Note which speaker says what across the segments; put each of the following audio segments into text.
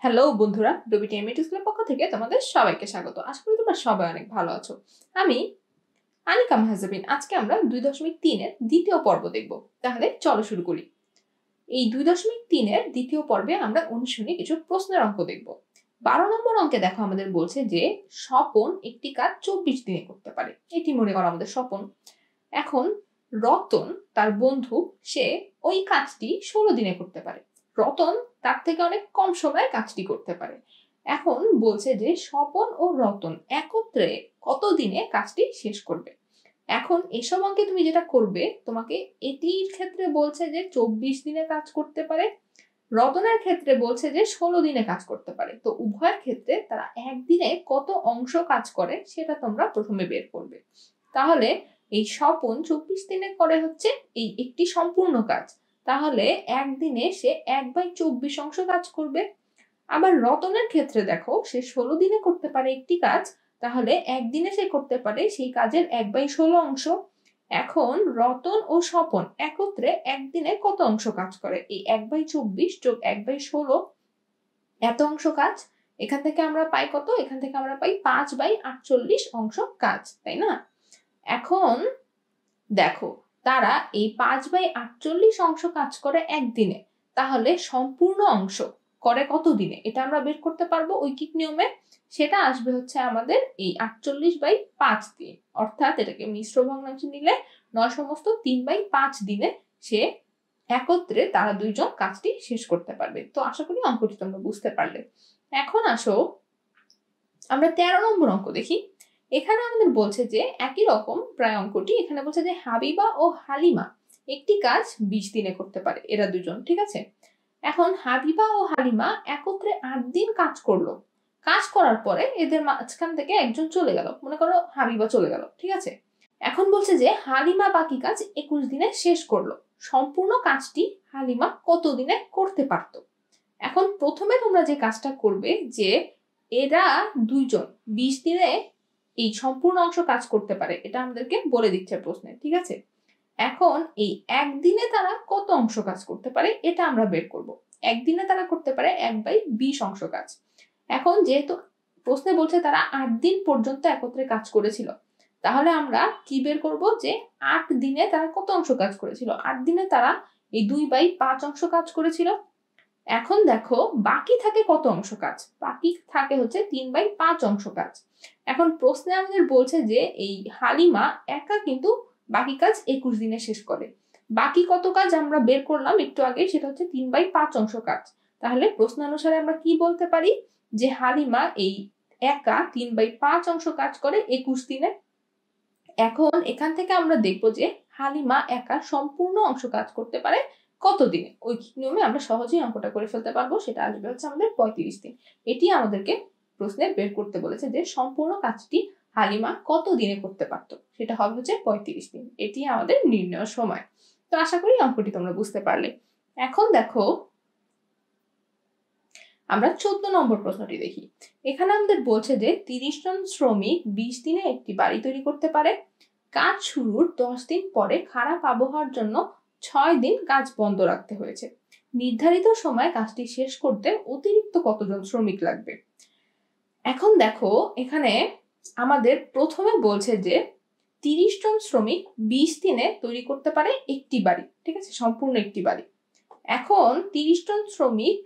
Speaker 1: Hello বন্ধুরা, ডবিটি MAT স্কুলের পক্ষ থেকে তোমাদের সবাইকে স্বাগত। আশা করি তোমরা সবাই অনেক ভালো আছো। আমি আনিকা মাহজাবিন। আজকে আমরা 2.3 এর দ্বিতীয় পর্ব দেখব। তাহলে চলো শুরু করি। এই 2.3 এর দ্বিতীয় পর্বে আমরা অনুশীলনী কিছু প্রশ্নের অঙ্ক দেখব। 12 নম্বর অঙ্কে দেখো আমাদের বলছে যে স্বপন একটি কাজ 24 দিনে করতে পারে। এটি মনে করো আমাদের স্বপন। এখন রতন তার বন্ধু, সে ওই কাজটি 16 দিনে করতে পারে। রতন তার থেকে অনেক কম সময়ে কাজটি করতে পারে। এখন বলছে যে স্বপন ও রতন একত্রে কত দিনে কাজটি শেষ করবে। এখন এসব অঙ্কে তুমি যেটা করবে, তোমাকে এটির ক্ষেত্রে বলছে যে 24 দিনে কাজ করতে পারে, রতনের ক্ষেত্রে বলছে যে 16 দিনে কাজ করতে পারে। তো উভয়ের ক্ষেত্রে তারা একদিনে কত অংশ কাজ করে সেটা তোমরা প্রথমে বের করবে। তাহলে এই স্বপন 24 দিনে করে হচ্ছে এই একটি সম্পূর্ণ কাজ, তাহলে একদিনে সে 1/24 অংশ কাজ করবে। আবার রতনের ক্ষেত্রে দেখো, সে 16 দিনে করতে পারে একটি কাজ, তাহলে একদিনে সে করতে পারে সেই কাজের 1/16 অংশ। এখন রতন ও স্বপন একত্রে একদিনে কত অংশ কাজ করে? এই 1/24 যোগ 1/16 এত অংশ কাজ। এখান থেকে আমরা পাই কত? এখান থেকে আমরা পাই 5/48 অংশ কাজ, তাই না? এখন দেখো, তারা এই 5/48 অংশ কাজ করে একদিনে, তাহলে সম্পূর্ণ অংশ করে কত দিনে? এটা আমরা বের করতে পারবো ঐকিক নিয়মে। সেটা আসবে হচ্ছে আমাদের এই 48/5 দিয়ে, অর্থাৎ এটাকে মিশ্র ভগ্নাংশে নিলে 9/3/5 দিনে সে একত্রে তারা দুইজন কাজটি শেষ করতে পারবে। তো আশা করি অঙ্কটি তোমরা বুঝতে পারলে। এখন আসো আমরা 13 নম্বর অঙ্ক দেখি। এখানে আমাদের বলছে যে একই রকম প্রায় অঙ্কটি, এখানে বলছে যে হাবিবা ও হালিমা একটি কাজ 20 দিনে করতে পারে, এরা দুজন, ঠিক আছে? এখন হাবিবা ও হালিমা একত্রে 8 দিন কাজ করলো। কাজ করার পরে এদের মাঝখান থেকে একজন চলে গেল, মনে করো হাবিবা চলে গেল, ঠিক আছে? এখন বলছে যে হালিমা বাকি কাজ 21 দিনে শেষ করলো। সম্পূর্ণ কাজটি হালিমা কত দিনে করতে পারতো? এখন প্রথমে তোমরা যে কাজটা করবে, যে এরা দুইজন 20 দিনে এই সম্পূর্ণ অংশ কাজ করতে পারে, এটা আমাদেরকে বলে দিচ্ছে প্রশ্নে, ঠিক আছে? এখন এই একদিনে তারা কত অংশ কাজ করতে পারে এটা আমরা বের করব। একদিনে তারা করতে পারে 1/20 অংশ কাজ। এখন যেহেতু প্রশ্নে বলছে তারা 8 দিন পর্যন্ত একত্রে কাজ করেছিল, তাহলে আমরা কি বের করব? যে 8 দিনে তারা কত অংশ কাজ করেছিল? 8 দিনে তারা এই 2/5 অংশ কাজ করেছিল। এখন দেখো বাকি থাকে কত অংশ কাজ? বাকি থাকে হচ্ছে 3/5 অংশ কাজ। এখন প্রশ্নে আমাদের বলছে যে এই হালিমা একা কিন্তু বাকি কাজ 21 দিনে শেষ করে। বাকি কত কাজ আমরা বের করলাম একটু আগে, সেটা হচ্ছে 3/5 অংশ কাজ। তাহলে প্রশ্ন অনুসারে আমরা কি বলতে পারি? যে হালিমা এই একা 3/5 অংশ কাজ করে 21 দিনে। এখন এখান থেকে আমরা দেখব যে হালিমা একা সম্পূর্ণ অংশ কাজ করতে পারে কত দিনে। ঐকিক নিয়মে আমরা সহজেই অঙ্কটা করে ফেলতে পারবো। সেটা আসবে হচ্ছে আমাদের 35 দিন। এটি আমাদেরকে প্রশ্নে বের করতে বলেছে যে সম্পূর্ণ কাজটি হালিমা কত দিনে করতে পারতো, সেটা হবে হচ্ছে 35 দিন। এটি আমাদের নির্ণয় সময়। তো আশা করি অঙ্কটি তোমরা বুঝতে পারলে। এখন দেখো আমরা 14 নম্বর প্রশ্নটি দেখি। এখানে আমাদের বলছে যে 30 জন শ্রমিক 20 দিনে একটি বাড়ি তৈরি করতে পারে। কাজ শুরুর 10 দিন পরে খারাপ আবহাওয়ার জন্য 6 দিন কাজ বন্ধ রাখতে হয়েছে। নির্ধারিত সময়ে কাজটি শেষ করতে অতিরিক্ত কতজন শ্রমিক লাগবে? এখন দেখো, এখানে আমাদের প্রথমে বলছে যে 30 জন শ্রমিক 20 দিনে তৈরি করতে পারে একটি বাড়ি, ঠিক আছে? সম্পূর্ণ একটি বাড়ি। এখন 30 জন শ্রমিক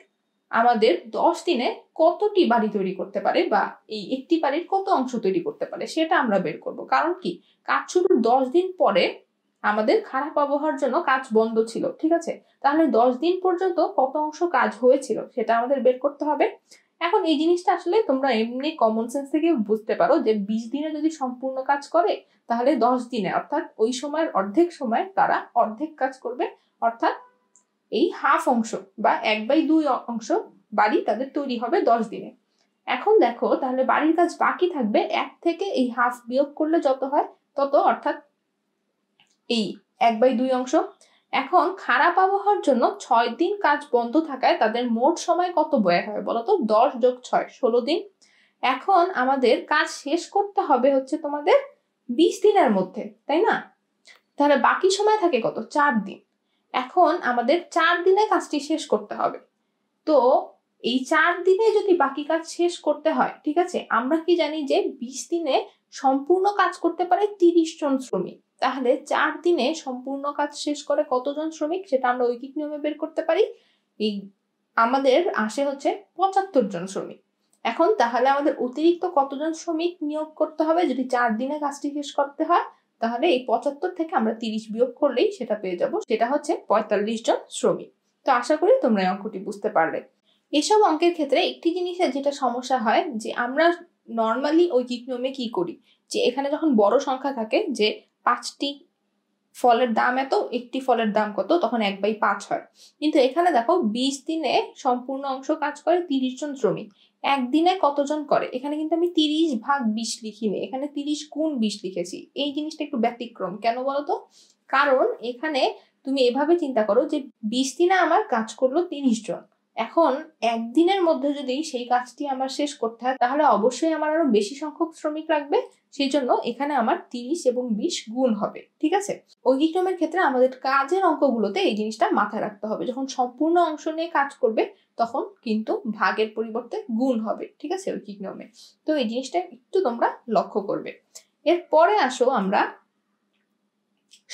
Speaker 1: আমাদের 10 দিনে কতটি বাড়ি তৈরি করতে পারে, বা এই একটি বাড়ির কত অংশ তৈরি করতে পারে সেটা আমরা বের করব। কারণ কি, কাজ শুরুর 10 দিন পরে আমাদের খারাপ আবহাওয়ার জন্য কাজ বন্ধ ছিল, ঠিক আছে? তাহলে 10 দিন পর্যন্ত কত অংশ কাজ হয়েছিল সেটা আমাদের বের করতে হবে। এখন এই জিনিসটা আসলে তোমরা এমনি কমন সেন্স থেকে বুঝতে পারো যে 20 দিনে যদি সম্পূর্ণ কাজ করে, তাহলে 10 দিনে অর্থাৎ ওই সময়ের অর্ধেক সময় তারা অর্ধেক কাজ করবে, অর্থাৎ এই হাফ অংশ বা 1/2 অংশ বাড়ি তাদের তৈরি হবে 10 দিনে। এখন দেখো, তাহলে বাড়ির কাজ বাকি থাকবে 1 থেকে এই হাফ বিয়োগ করলে যত হয় তত, অর্থাৎ এই 1/2 অংশ। এখন খারাপ আবহাওয়ার জন্য 6 দিন কাজ বন্ধ থাকায় তাদের মোট সময় কত ব্যয় হয় বলতো? 10 যোগ 6 16 দিন। এখন আমাদের কাজ শেষ করতে হবে হচ্ছে তোমাদের 20 দিনের মধ্যে, তাই না? তাহলে বাকি সময় থাকে কত? 4 দিন। এখন আমাদের 4 দিনে কাজটি শেষ করতে হবে। তো এই 4 দিনে যদি বাকি কাজ শেষ করতে হয়, ঠিক আছে, আমরা কি জানি যে 20 দিনে সম্পূর্ণ কাজ করতে পারে 30 জন শ্রমিক। তাহলে 4 দিনে সম্পূর্ণ কাজ শেষ করে কতজন শ্রমিক সেটা আমরা ঐকিক নিয়মে বের করতে পারি। এই আমাদের আসে হচ্ছে 75 জন শ্রমিক। এখন তাহলে আমাদের অতিরিক্ত কতজন শ্রমিক নিয়োগ করতে হবে যদি 4 দিনে কাজটি শেষ করতে হয়? তাহলে এই 75 থেকে আমরা 30 বিয়োগ করলেই সেটা পেয়ে যাব, সেটা হচ্ছে 45 জন শ্রমিক। তো আশা করি তোমরা এই অঙ্কটি বুঝতে পারলে। এসব অঙ্কের ক্ষেত্রে একটি জিনিসের যেটা সমস্যা হয় যে আমরা নর্মালি ঐকিক নিয়মে কি করি, যে এখানে যখন বড় সংখ্যা থাকে যে 5টি ফলের দাম এত, একটি ফলের দাম কত, তখন 1/5 হয়। কিন্তু এখানে দেখো 20 দিনে সম্পূর্ণ অংশ কাজ করে 30 জন শ্রমিক, একদিনে কতজন করে, এখানে কিন্তু আমি 30/20 লিখিনি, এখানে 30 গুণ 20 লিখেছি। এই জিনিসটা একটু ব্যতিক্রম, কেন বলতো? কারণ এখানে তুমি এভাবে চিন্তা করো যে 20 দিনে আমার কাজ করলো 30 জন, এখন একদিনের মধ্যে যদি সেই কাজটি আমার শেষ করতে হয় তাহলে অবশ্যই আমার আরো বেশি সংখ্যক শ্রমিক লাগবে, সেই জন্য এখানে আমার 30 এবং 20 গুণ হবে। ঠিক আছে, ঐকিক নিয়মের ক্ষেত্রে আমাদের কাজের অঙ্কগুলোতে এই জিনিসটা মাথায় রাখতে হবে, যখন সম্পূর্ণ অংশ নিয়ে কাজ করবে তখন কিন্তু ভাগের পরিবর্তে গুণ হবে। ঠিক আছে, ঐকিক নিয়মে। তো এই জিনিসটা একটু তোমরা লক্ষ্য করবে। এরপরে আসো আমরা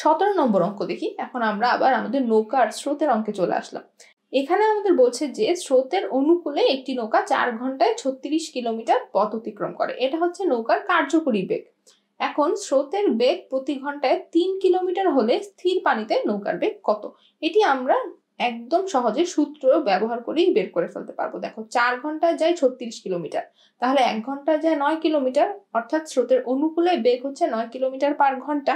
Speaker 1: 17 নম্বর অঙ্ক দেখি। এখন আমরা আবার আমাদের নৌকার স্রোতের অঙ্কে চলে আসলাম। এখানে আমাদের বলছে যে স্রোতের অনুকূলে একটি নৌকা 4 ঘন্টায় 36 কিলোমিটার পথ অতিক্রম করে, এটা হচ্ছে নৌকার কার্যকরী বেগ। এখন স্রোতের বেগ প্রতি ঘন্টায় 3 কিলোমিটার হলে স্থির পানিতে নৌকার বেগ কত? এটি আমরা একদম সহজে সূত্র ব্যবহার করেই বের করে ফেলতে পারবো। দেখো 4 ঘন্টায় যায় 36 কিলোমিটার, তাহলে 1 ঘন্টায় যায় 9 কিলোমিটার, অর্থাৎ স্রোতের অনুকূলে বেগ হচ্ছে 9 কিলোমিটার পার ঘন্টা।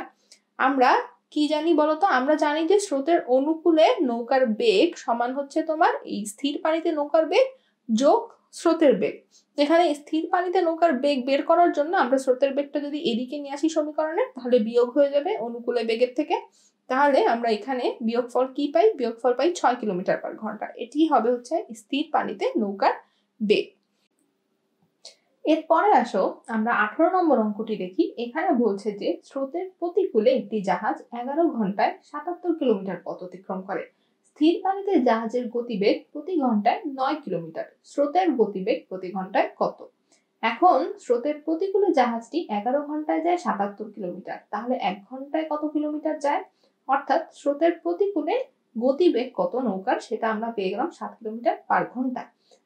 Speaker 1: আমরা কি জানি বলতো? আমরা জানি যে স্রোতের অনুকূলে নৌকার বেগ সমান হচ্ছে তোমার এই স্থির পানিতে নৌকার বেগ যোগ স্রোতের বেগ। এখানে স্থির পানিতে নৌকার বেগ বের করার জন্য আমরা স্রোতের বেগটা যদি এদিকে নিয়ে আসি সমীকরণে, তাহলে বিয়োগ হয়ে যাবে অনুকূলে বেগের থেকে। তাহলে আমরা এখানে বিয়োগফল কি পাই? বিয়োগফল পাই 6 কিলোমিটার পার ঘন্টা। এটি হবে হচ্ছে স্থির পানিতে নৌকার বেগ। এরপরে আসো আমরা 18 নম্বর অঙ্কটি দেখি। এখানে বলছে যে স্রোতের প্রতিকূলে একটি জাহাজ 11 ঘন্টায় 77 কিলোমিটার পথ অতিক্রম করে। স্থির পানিতে জাহাজের গতিবেগ প্রতি ঘন্টায় 9 কিলোমিটার, স্রোতের গতিবেগ প্রতি ঘন্টায় কত? এখন স্রোতের প্রতিকূলে জাহাজটি 11 ঘন্টায় যায় 77 কিলোমিটার, তাহলে 1 ঘন্টায় কত কিলোমিটার যায়? অর্থাৎ স্রোতের প্রতিকূলে গতিবেগ কত নৌকার সেটা আমরা পেয়ে গেলাম 7 কিলোমিটার পার ঘন্টা।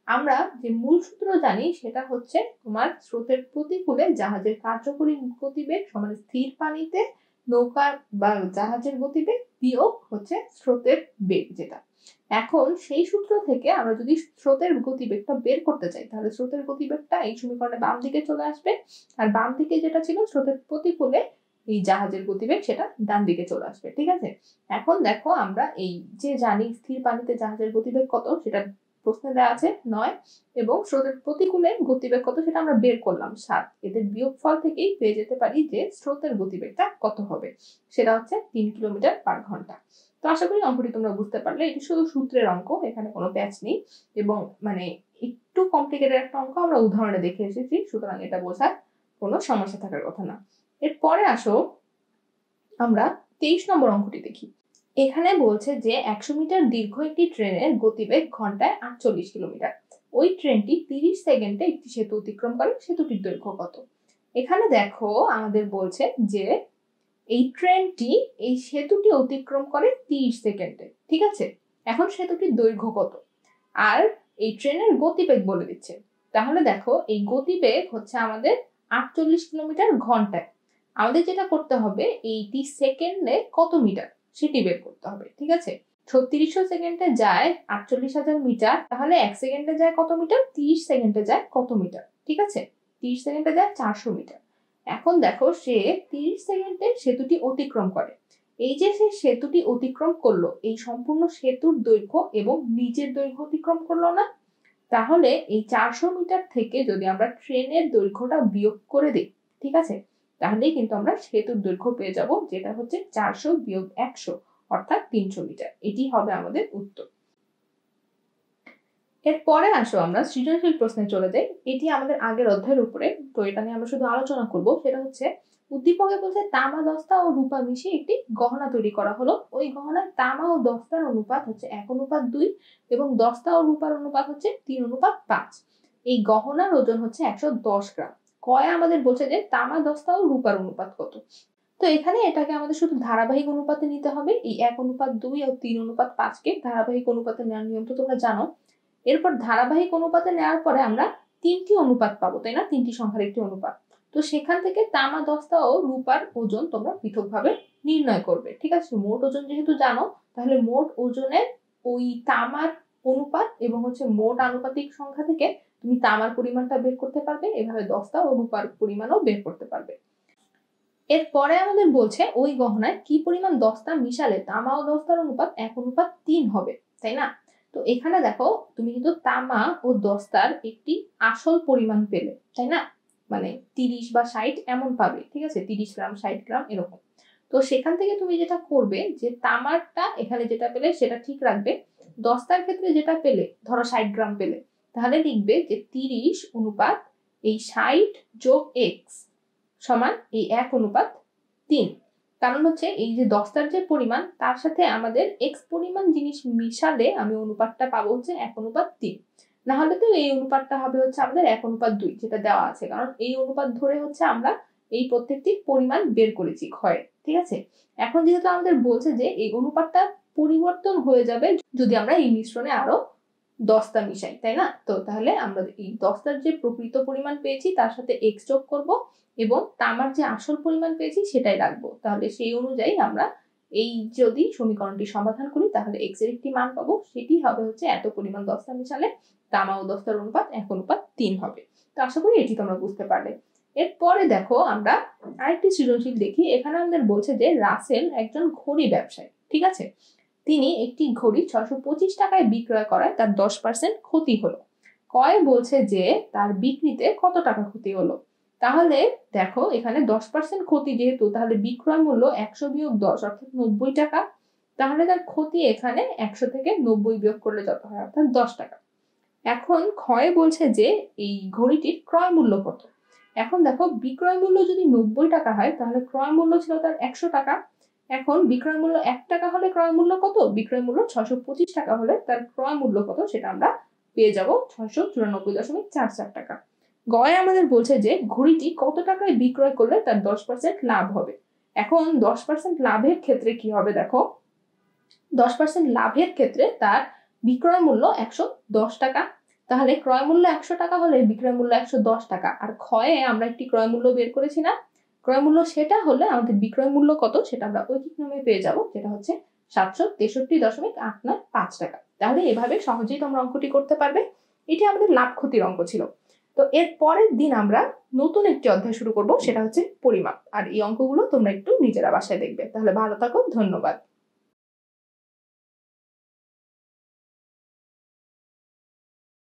Speaker 1: আমরা যে মূল সূত্র জানি সেটা হচ্ছে তোমার স্রোতের প্রতিকূলে জাহাজের কার্যকরী গতিবেগ সমান স্থির পানিতে নৌকার বা জাহাজের গতিবেগ বিয়োগ হচ্ছে স্রোতের বেগ যেটা। এখন সেই সূত্র থেকে আমরা যদি স্রোতের গতিবেগটা বের করতে চাই তাহলে স্রোতের গতিবেগটা এই সমীকরণে বাম দিকে চলে আসবে, আর বাম দিকে যেটা ছিল স্রোতের প্রতিকূলে এই জাহাজের গতিবেগ সেটা ডান দিকে চলে আসবে। ঠিক আছে, এখন দেখো আমরা এই যে জানি স্থির পানিতে জাহাজের গতিবেগ কত সেটা প্রশ্নে দেওয়া আছে 9, এবং স্রোতের প্রতিকূলে গতিবেগ কত সেটা আমরা বের করলাম 7। এদের বিয়োগফল থেকেই পেয়ে যেতে পারি যে স্রোতের গতিবেগটা কত হবে, সেটা হচ্ছে 3 কিলোমিটার পার ঘন্টা। তো আশা করি অঙ্কটি তোমরা বুঝতে পারলে। এটি শুধু সূত্রের অঙ্ক, এখানে কোনো প্যাচ নেই, এবং মানে একটু কমপ্লিকেটেড একটা অঙ্ক আমরা উদাহরণে দেখে এসেছি, সুতরাং এটা বোঝার কোনো সমস্যা থাকার কথা না। এরপরে আসো আমরা 23 নম্বর অঙ্কটি দেখি। এখানে বলছে যে 100 মিটার দীর্ঘ একটি ট্রেনের গতিবেগ ঘন্টায় 48 কিলোমিটার। ওই ট্রেনটি 30 সেকেন্ডে একটি সেতু অতিক্রম করে, সেতুটির দৈর্ঘ্য কত? এখানে দেখো আমাদের বলছে যে এই ট্রেনটি এই সেতুটি অতিক্রম করে 30 সেকেন্ডে। ঠিক আছে, এখন সেতুটির দৈর্ঘ্য কত আর এই ট্রেনের গতিবেগ বলে দিচ্ছে। তাহলে দেখো এই গতিবেগ হচ্ছে আমাদের 48 কিলোমিটার ঘন্টায়। আমাদের যেটা করতে হবে এইটি সেকেন্ডে কত মিটার সেটি বের করতে হবে। ঠিক আছে, 3600 সেকেন্ডে যায় 48,000 মিটার, তাহলে 1 সেকেন্ডে যায় কত মিটার? 30 সেকেন্ডে যায় কত মিটার? ঠিক আছে, 30 সেকেন্ডে যায় 400 মিটার। এখন দেখো সে 30 সেকেন্ডে সেতুটি অতিক্রম করে। এই যে সে সেতুটি অতিক্রম করলো, এই সম্পূর্ণ সেতুর দৈর্ঘ্য এবং নিজের দৈর্ঘ্য অতিক্রম করলো না? তাহলে এই 400 মিটার থেকে যদি আমরা ট্রেনের দৈর্ঘ্যটা বিয়োগ করে দিই, ঠিক আছে, তাহলেই কিন্তু আমরা সেতুর দৈর্ঘ্য পেয়ে যাব, যেটা হচ্ছে 400 বিয়োগ 100 অর্থাৎ 300 মিটার। এটি হবে আমাদের উত্তর। এরপরে আসো আমরা সৃজনশীল প্রশ্নে চলে যাই। এটি আমাদের আগের অধ্যায়ের উপরে, তো এটা নিয়ে আমরা শুধু আলোচনা করব। সেটা হচ্ছে উদ্দীপকে বলছে তামা দস্তা ও রূপা মিশিয়ে একটি গহনা তৈরি করা হলো। ওই গহনায় তামা ও দস্তার অনুপাত হচ্ছে 1:2 এবং দস্তা ও রূপার অনুপাত হচ্ছে 3:5। এই গহনার ওজন হচ্ছে 110 গ্রাম। কয়ে আমাদের বলছে যে তামা দস্তা ও রূপার অনুপাত কত। তো এখানে এটাকে আমাদের শুধু ধারাবাহিক অনুপাতে নিতে হবে। এই 1:2 ও 3:5কে ধারাবাহিক অনুপাতে নেওয়ার নিয়ম তো তোমরা জানো। এরপর ধারাবাহিক অনুপাতে নেওয়ার পরে আমরা 3টি অনুপাত পাবো, তাই না? 3টি সংখ্যার একটি অনুপাত। তো সেখান থেকে তামা দস্তা ও রূপার ওজন তোমরা পৃথকভাবে নির্ণয় করবে, ঠিক আছে? মোট ওজন যেহেতু জানো, তাহলে মোট ওজনের ওই তামার অনুপাত এবং হচ্ছে মোট আনুপাতিক সংখ্যা থেকে তুমি তামার পরিমাণটা বের করতে পারবে, এভাবে দস্তা ও রূপার পরিমাণও বের করতে পারবে। এরপরে আমাদের বলছে ওই গহনায় কি পরিমাণ দস্তা মিশালে তামা ও দস্তার অনুপাত 1:3 হবে, তাই না? তো এখানে দেখো তুমি কিন্তু তামা ও দস্তার একটি আসল পরিমাণ পেলে, তাই না? মানে 30 বা 60 এমন পাবে, ঠিক আছে? 30 গ্রাম 60 গ্রাম এরকম। তো সেখান থেকে তুমি যেটা করবে যে তামারটা এখানে যেটা পেলে সেটা ঠিক রাখবে, দস্তার ক্ষেত্রে যেটা পেলে ধরো 60 গ্রাম পেলে, তাহলে লিখবে যে 30 অনুপাত এই 60 যোগ x সমান এই 1:3। কারণ হচ্ছে এই যে দস্তার যে পরিমাণ তার সাথে আমাদের x পরিমাণ জিনিস মিশালে আমি অনুপাতটা পাবো হচ্ছে 1:3। না হলে তো এই অনুপাতটা হবে হচ্ছে আমাদের 1:2 যেটা দেওয়া আছে, কারণ এই অনুপাত ধরে হচ্ছে আমরা এই প্রত্যেকটি পরিমাণ বের করেছি ক্ষয়ে, ঠিক আছে? এখন যেহেতু আমাদের বলছে যে এই অনুপাতটা পরিবর্তন হয়ে যাবে যদি আমরা এই মিশ্রণে আরো দস্তা মিশাই, তাই না? তো তাহলে আমরা এই দস্তার যে প্রকৃত পরিমাণ পেয়েছি তার সাথে x যোগ করব এবং তামার যে আসল পরিমাণ পেয়েছি সেটাই রাখবো। তাহলে সেই অনুযায়ী আমরা এই যদি সমীকরণটি সমাধান করি তাহলে x এর একটি মান পাবো, সেটি হবে হচ্ছে এত পরিমাণ দস্তা মিশালে তামা ও দস্তার অনুপাত 1:3 হবে। তো আশা করি এটি তোমরা বুঝতে পারলে। এরপরে দেখো আমরা আরেকটি সৃজনশীল দেখি। এখানে আমাদের বলছে যে রাসেল একজন ঘড়ি ব্যবসায়ী, ঠিক আছে? তিনি একটি ঘড়ি 625 টাকায় বিক্রয় করায় তার 10% ক্ষতি হলো। কয় বলছে যে তার বিক্রিতে কত টাকা ক্ষতি হলো। তাহলে দেখো এখানে 10% ক্ষতি যেহেতু, তাহলে বিক্রয় মূল্য 100 বিয়োগ 10 অর্থাৎ 90 টাকা। তাহলে তার ক্ষতি এখানে 100 থেকে 90 বিয়োগ করলে যত হয় অর্থাৎ 10 টাকা। এখন ক্ষয় বলছে যে এই ঘড়িটির ক্রয় মূল্য কত। এখন দেখো বিক্রয় মূল্য যদি 90 টাকা হয় তাহলে ক্রয় মূল্য ছিল তার 100 টাকা। এখন বিক্রয় মূল্য 1 টাকা হলে ক্রয় মূল্য কত? বিক্রয় মূল্য 625 টাকা হলে তার ক্রয় মূল্য কত সেটা আমরা পেয়ে যাব 694.44 টাকা। গয়ে আমাদের বলছে যে ঘড়িটি কত টাকায় বিক্রয় করলে তার 10% লাভ হবে। এখন 10% লাভের ক্ষেত্রে কি হবে দেখো, 10% লাভের ক্ষেত্রে তার বিক্রয় মূল্য 110 টাকা। তাহলে ক্রয় মূল্য 100 টাকা হলে বিক্রয় মূল্য 110 টাকা। আর ক্ষয়ে আমরা একটি ক্রয় মূল্য বের করেছি না, ক্রয় মূল্য সেটা হলে আমাদের বিক্রয় মূল্য কত সেটা আমরা ঐকিক নিয়মে পেয়ে যাব, যেটা হচ্ছে 763.895 টাকা। তাহলে এভাবে সহজেই তোমরা অঙ্কটি করতে পারবে। এটি আমাদের লাভ ক্ষতির অঙ্ক ছিল। তো এর পরের দিন আমরা নতুন একটি অধ্যায় শুরু করব, সেটা হচ্ছে পরিমাপ। আর এই অঙ্কগুলো তোমরা একটু নিজেরা বাসায় দেখবে। তাহলে ভালো থাকো, ধন্যবাদ।